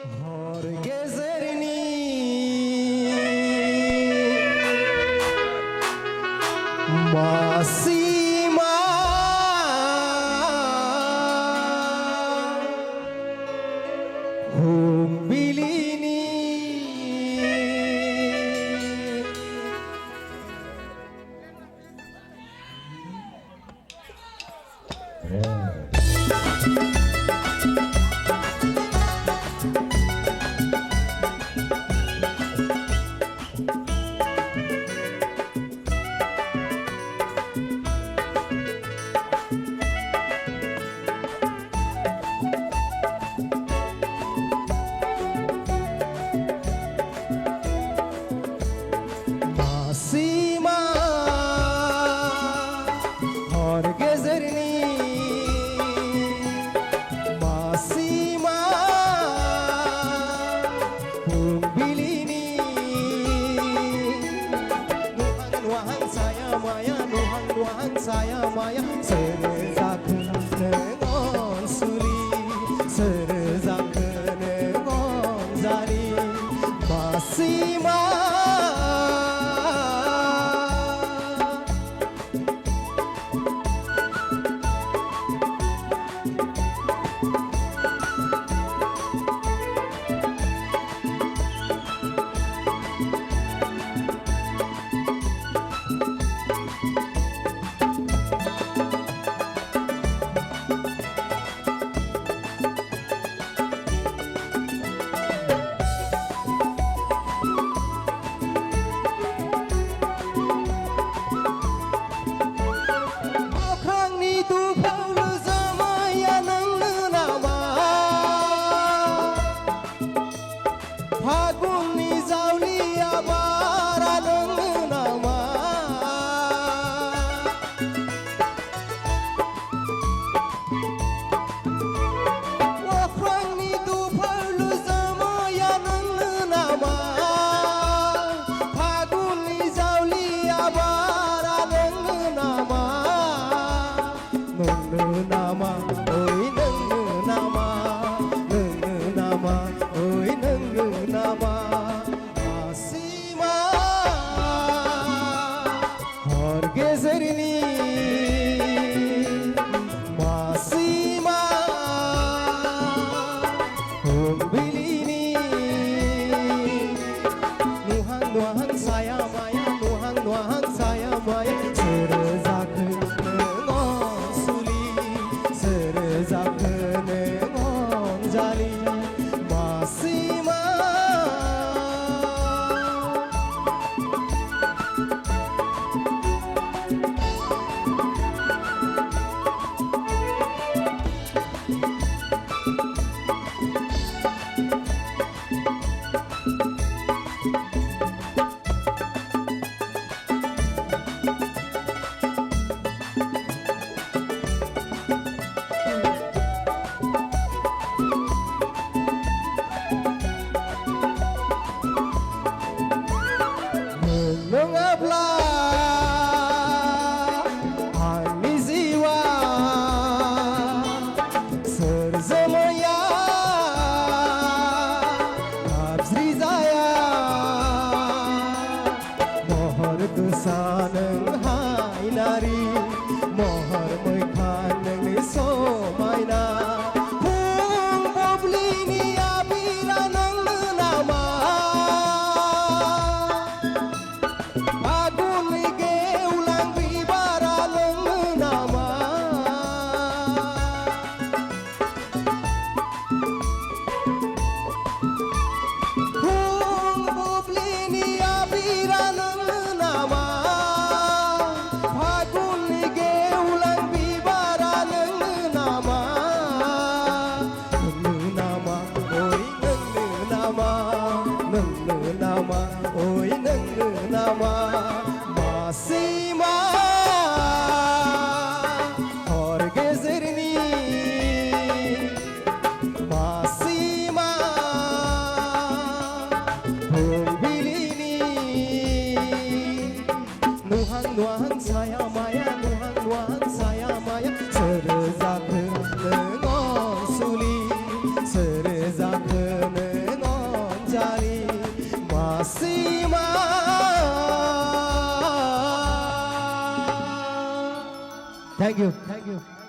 हर गेजेरनि मासिमा फुंबिलिनि मासिमा हर गेजेरनि मासिमा फुंबिलिनि nuhang saya maya nuhang saya maya serezakeun suli serezakeun jari masima फागुननि जावलिया बारा दोङो नामा अख्रांनि दुफावलु जोमैया नोङो नामा फागुननि जावलिया बारा दोङो नामा नोङो नामा ओइ नोङो नामा ओइ नोङो नामा मासिमा हर गेजेरनि मासिमा फुंबिलिनि nuhang saya maya nuhang saya maya serezakeun suli serezakeun jali masima Masima. Thank you.